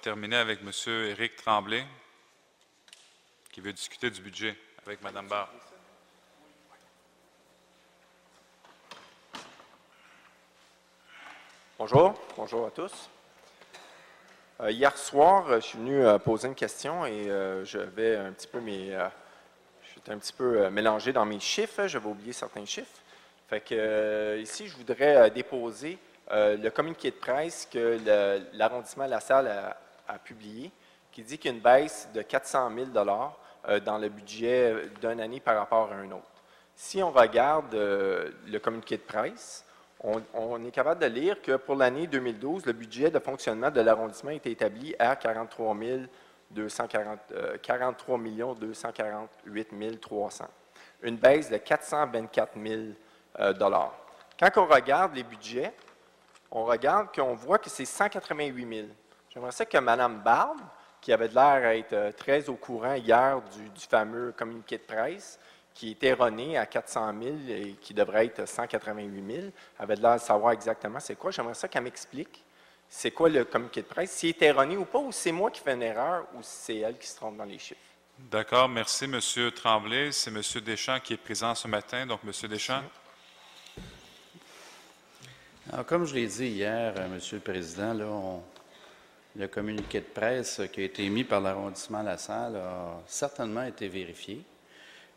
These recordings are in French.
terminer avec M. Éric Tremblay, qui veut discuter du budget avec Mme Barre. Bonjour. Bonjour à tous. Hier soir, je suis venu poser une question et j'étais un petit peu mélangé dans mes chiffres. J'avais oublié certains chiffres. Fait que ici, je voudrais déposer le communiqué de presse que l'arrondissement de La Salle a publié, qui dit qu'il y a une baisse de 400 000 dans le budget d'une année par rapport à une autre. Si on regarde le communiqué de presse, on est capable de lire que pour l'année 2012, le budget de fonctionnement de l'arrondissement a été établi à 43 248 300. Une baisse de 424 000 Quand on regarde les budgets, on regarde qu'on voit que c'est 188 000. J'aimerais ça que Mme Barbe, qui avait l'air à être très au courant hier du fameux communiqué de presse, qui est erroné à 400 000 et qui devrait être 188 000, avait l'air de savoir exactement c'est quoi. J'aimerais ça qu'elle m'explique c'est quoi le communiqué de presse, s'il est erroné ou pas, ou c'est moi qui fais une erreur, ou c'est elle qui se trompe dans les chiffres. D'accord. Merci, M. Tremblay. C'est M. Deschamps qui est présent ce matin. Donc, M. Deschamps. Alors, comme je l'ai dit hier, Monsieur le Président, là, le communiqué de presse qui a été émis par l'arrondissement La Salle a certainement été vérifié.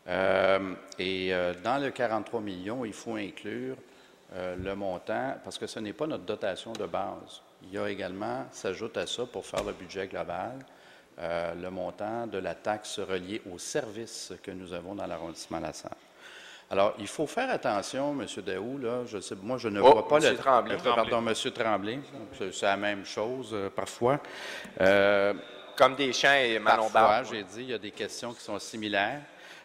Dans le 43 millions, il faut inclure le montant, parce que ce n'est pas notre dotation de base. Il y a également, s'ajoute à ça, pour faire le budget global, le montant de la taxe reliée aux services que nous avons dans l'arrondissement La Salle. Alors, il faut faire attention, M. Daoust, là, moi, je ne vois pas le... Tremblay. Pardon, M. Tremblay, c'est la même chose, parfois. Comme Deschamps et Manon Barre. Parfois, j'ai dit, il y a des questions qui sont similaires.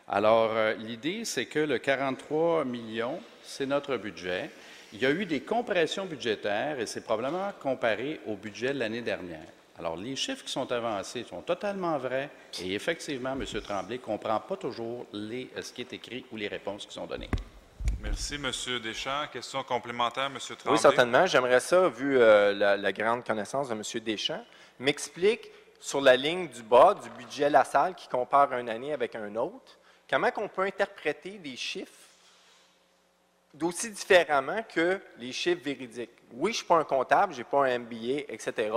Alors, l'idée, c'est que le 43 millions, c'est notre budget. Il y a eu des compressions budgétaires et c'est probablement comparé au budget de l'année dernière. Alors, les chiffres qui sont avancés sont totalement vrais et effectivement, M. Tremblay ne comprend pas toujours ce qui est écrit ou les réponses qui sont données. Merci, M. Deschamps. Question complémentaire, M. Tremblay. Oui, certainement. J'aimerais ça, vu la grande connaissance de M. Deschamps, m'explique sur la ligne du bas du budget La Salle qui compare une année avec une autre, comment on peut interpréter des chiffres d'aussi différemment que les chiffres véridiques. Oui, je ne suis pas un comptable, je n'ai pas un MBA, etc.,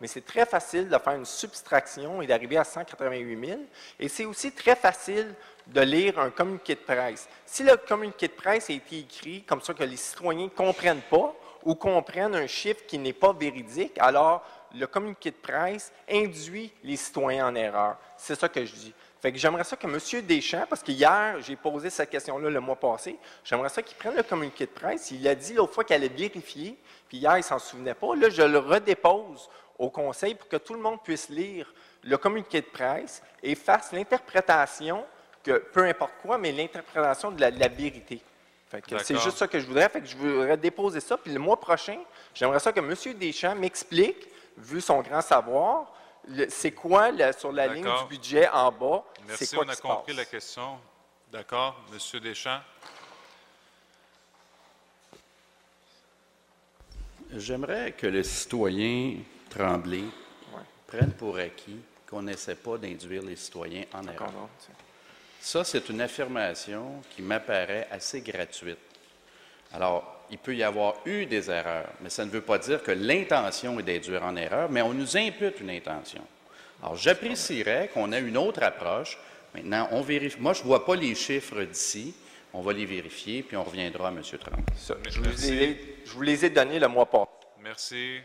mais c'est très facile de faire une subtraction et d'arriver à 188 000. Et c'est aussi très facile de lire un communiqué de presse. Si le communiqué de presse a été écrit comme ça que les citoyens ne comprennent pas ou comprennent un chiffre qui n'est pas véridique, alors le communiqué de presse induit les citoyens en erreur. C'est ça que je dis. Fait que j'aimerais ça que M. Deschamps, parce qu'hier, j'ai posé cette question-là le mois passé, j'aimerais ça qu'il prenne le communiqué de presse. Il a dit l'autre fois qu'elle allait vérifier, puis hier, il ne s'en souvenait pas. Là, je le redépose au Conseil pour que tout le monde puisse lire le communiqué de presse et fasse l'interprétation, que peu importe quoi, mais l'interprétation de la vérité. C'est juste ça que je voudrais. Fait que je voudrais déposer ça. Puis le mois prochain, j'aimerais ça que M. Deschamps m'explique, vu son grand savoir, c'est quoi sur la ligne du budget en bas? Merci, c'est quoi on a compris la question. D'accord. M. Deschamps. J'aimerais que le citoyen Tremblay prenne pour acquis qu'on n'essaie pas d'induire les citoyens en erreur. Ça, c'est une affirmation qui m'apparaît assez gratuite. Alors, il peut y avoir eu des erreurs, mais ça ne veut pas dire que l'intention est d'induire en erreur, mais on nous impute une intention. Alors, j'apprécierais qu'on ait une autre approche. Maintenant, on vérifie. Moi, je ne vois pas les chiffres d'ici. On va les vérifier, puis on reviendra à M. Tremblay. Je vous les ai donnés le mois passé. Merci.